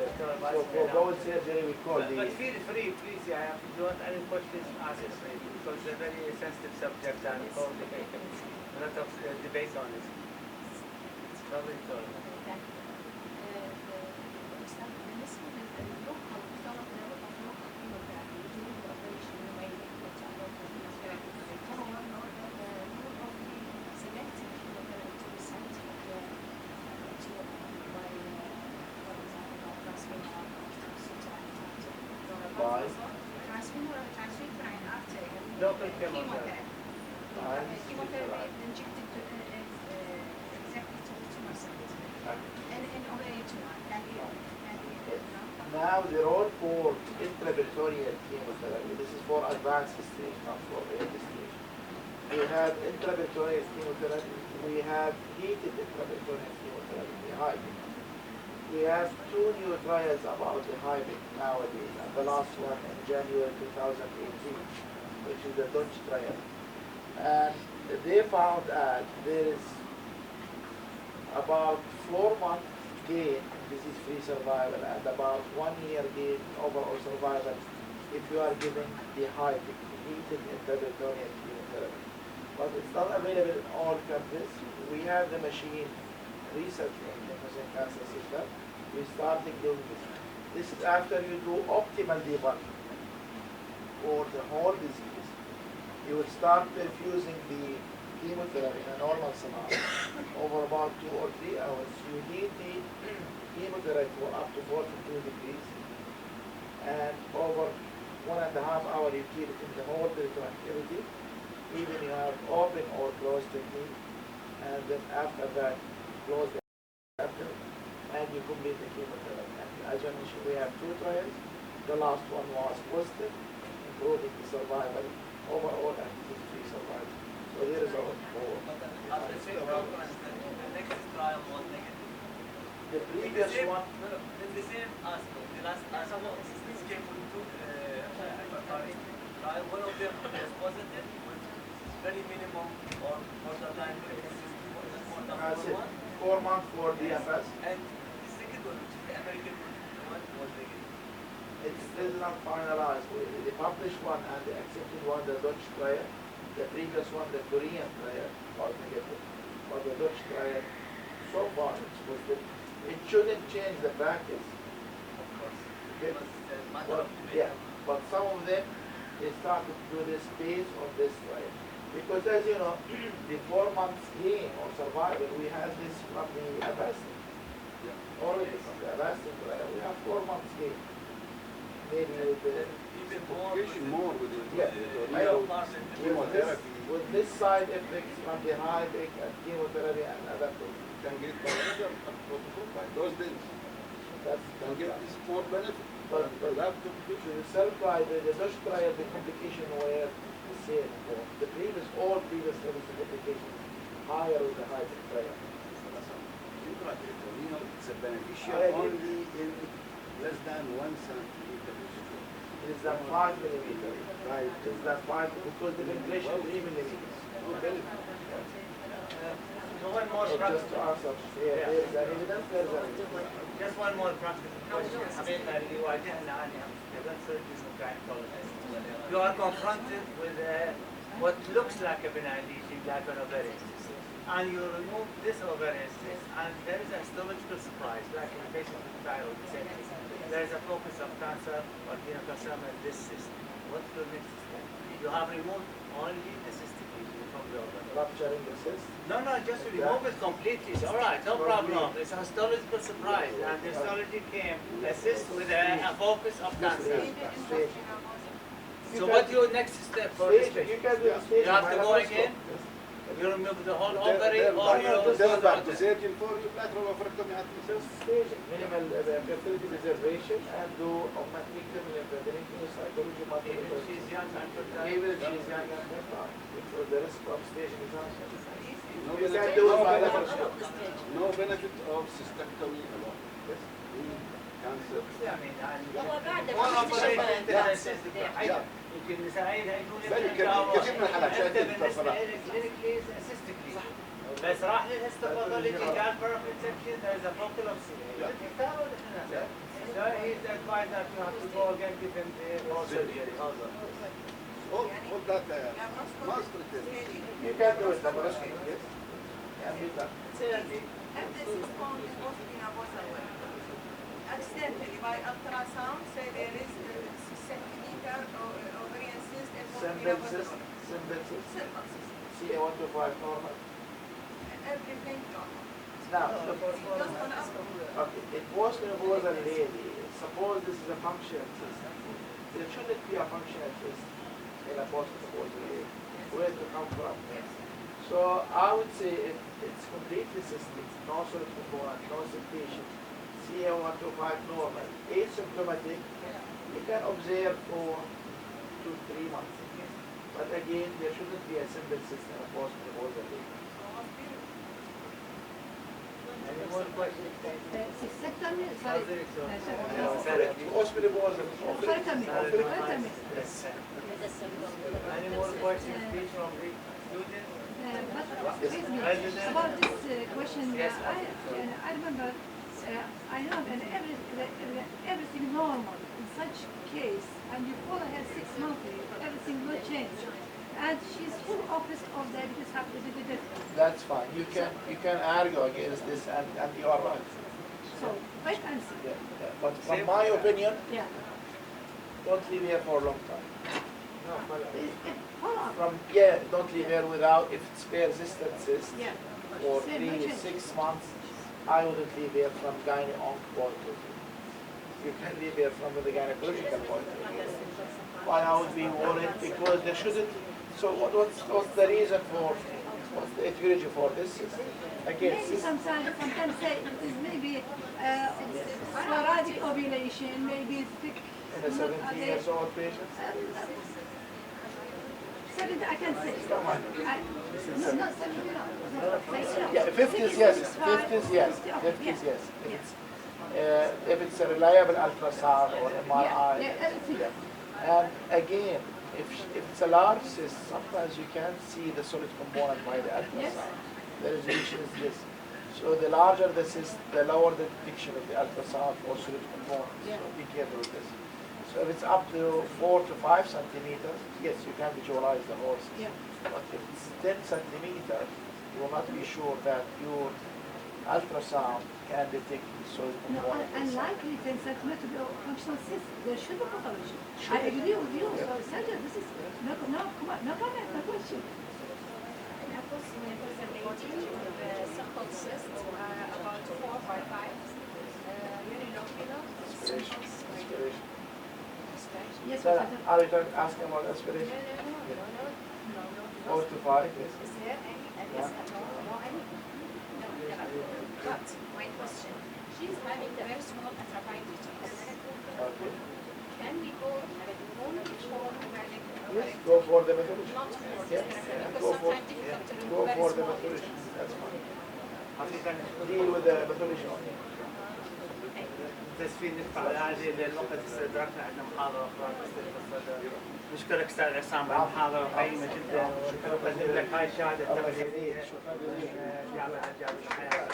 for bowel surgery, we call But the feel free, please, if you want any questions, ask us, because it's a very sensitive subject and probably a lot of debate on it. Probably بالنسبة لللوكال طلب لوكال كيموثيرابي during the operation you may need to undergo chemotherapy. هو more of the selective chemotherapy to be sent to by, for example, transfemoral By? transfemoral artery Local chemotherapy. chemotherapy injected exactly to the tumor cells in ovarian tumor. now the role for intraperitoneal chemotherapy. This is for advanced stage, not for early stage. We have intraperitoneal chemotherapy. We have heated intraperitoneal chemotherapy, the hyping. We have two new trials about the hyping nowadays, and the last one in January 2018, which is the Dutch trial. And they found that there is about 4-month gain in disease-free survival and about 1 year gain in overall survival if you are giving the hyping, heated intraperitoneal chemotherapy. But it's not available in all countries. We have the machine recently in the Muslim Cancer Center. We started doing this. This is after you do optimal debulking for the whole disease. You will start perfusing the chemotherapy in a normal scenario over about 2 or 3 hours, you heat the chemotherapy for up to 42 degrees, and over 1.5 hours you keep it in the whole activity, even you have open or closed technique, and then after that close the abdomen and you complete the chemotherapy. And as I mentioned, we have 2 trials. The last one was positive, improving the survival overall and disease-free survival. So there is our four. After 6 months, the next trial was negative. The previous one, It's the same aspect. The last assistants came with 2 trial. One of them was positive with very minimum or borderline I said 4 months for DFS. And the second one, which is the American one, was negative. It's still not finalized. The published one and the accepted one, the Dutch trial. The previous one, the Korean trial, was negative. But the Dutch trial, so far, it's positive. It shouldn't change the practice. Of course. Okay? It was a matter But, of yeah, but some of them, they started to do this based on this trial. Because as you know, the 4 months gain or survival, we had this from the Avastin. Already from the Avastin trial, we have 4 months gain. Maybe with the even more. Complication more with Yeah, the I know. chemotherapy. With this side effects from the high tech and chemotherapy and other things. Can get by other protocol by those days. That's Can get this more benefit. But that the cell trial, the Dutch trial, the complication were the same. All previous studies, the complications higher with the high tech trial. it's a beneficial I agree. only in less than 1 centimeter. It is that 5 millimeters. Right. It is that 5 because the ventilation is 3 millimeters. No benefit. So one more So just to practical, answer, there is an evidence, there is an evidence. just one more practical question. حقيقة اللي واجهنا عنها كمان surgeons and gynecologists. You are confronted with what looks like a benign lesion, like an ovarian cyst, and you remove this ovarian cyst, and there is a histological surprise, like in the case of the thyroid dissection. There is a focus of cancer or adenocarcinoma in this cyst. What's the next step? You have removed only the cystic lesion from the ovary. Rupturing the cyst. No, just remove it completely. It's all right, no problem. It's a histological surprise, and the histology came assist with a focus of cancer. So what your next step for this Stage, you patient? can do the stage. You have to go again? You remove the whole ovary or They're back to you... surgeon for lateral oophorectomy at the Just stage minimal fertility preservation and do mastectomy and preventing psychology If she's young and fertile. Even if she's young and fertile, because the risk of stage is high. No You can benefit, do it no by benefit, laparoscopy. no benefit of cystectomy alone. Cancer. هو بعد One operation ما تنسى يمكن نساعدها يكون كثير من الحالات انت شايفين بالنسبه الطفرات. لك كلينيكلي اسيستيكلي بس راح للهيستوباثولوجي قال بيرفكت سكشن there is a focal of so he's advised that you have to go again give him the whole surgery also. All that must You can do it laparoscopy, yes. Can be done. Certainly. If this is found in accidentally by ultrasound, say there is a centimeter or ovarian cyst and Simple cyst, simple cyst. simple cyst. CA125 normal. Everything normal. Now, Just on upper. okay, it was a lady. Suppose this is a functional cyst. There shouldn't be a functional cyst in a post-menopausal lady. Where to come from? So I would say if it's completely cystic, no solid component, no secretion, CA125 normal, asymptomatic, you can observe for 2 to 3 months. But again, there shouldn't be a simple cyst in a post-menopausal lady. Any more questions? Cystectomy, sorry. Post-menopausal. Oophorectomy. Any more questions please from the students? But excuse me, about this question, Yes. I remember I have everything normal in such case, and you follow her 6 monthly, everything will change. And she's full office of diabetes hyperlipidemia. That's fine. You can argue against this and you are right. So, wait and see. Yeah. But from my opinion, Yeah. don't leave here for a long time. From, yeah, don't leave her without, if it's persistent cyst Yeah. for Same 3 budget. 6 months, I wouldn't leave her from gyne-onc point of view. You can leave her from the gynecological point of view. Why I would be worried, because there shouldn't, so what's the reason for, what's the etiology for this? Again, Maybe sometimes say it is maybe sporadic ovulation, maybe thick. in a 17 years old patient? 70, I can say. No, not 70, no. Yeah, 50s, yes. 50s, yes. 50s, yes. If it's a reliable ultrasound or MRI. Yeah. And again, if it's a large cyst, sometimes you can't see the solid component by the ultrasound. The resolution is this. So the larger the cyst, the lower the detection of the ultrasound for solid components. So be careful with this. So if it's up to 4 to 5 centimeters, yes, you can visualize the whole cyst. Yeah. But if it's 10 centimeters, you will not be sure that your ultrasound can detect the solid No, component. unlikely 10 centimeters to be a functional cyst. There should be pathology. I agree with you. So, surgeon, this is no comment, no question. Approximately 18 with simple cyst, about 4 by 5, unilocular, Aspiration. symptoms, Yes, So, Professor. are you trying to ask about aspiration? no. 4 to 5, yes. Is there any, no, any? No, but my question, she's having the very small atrapitis. Okay. Can we go only for organic? Yes, go for the methodology. Not for Yeah, because go for, sometimes difficult to go remove very for the small methodology. lesions. That's fine. حقيقة Deal with the methodology only. تسفين ندفع على هذه لنقطة استدراكنا عندنا محاضرة أخرى باستفادة. نشكرك أستاذ عصام على المحاضرة قيمة جدا ونقدم لك هاي الشهادة التقديرية. جامعة الحياة.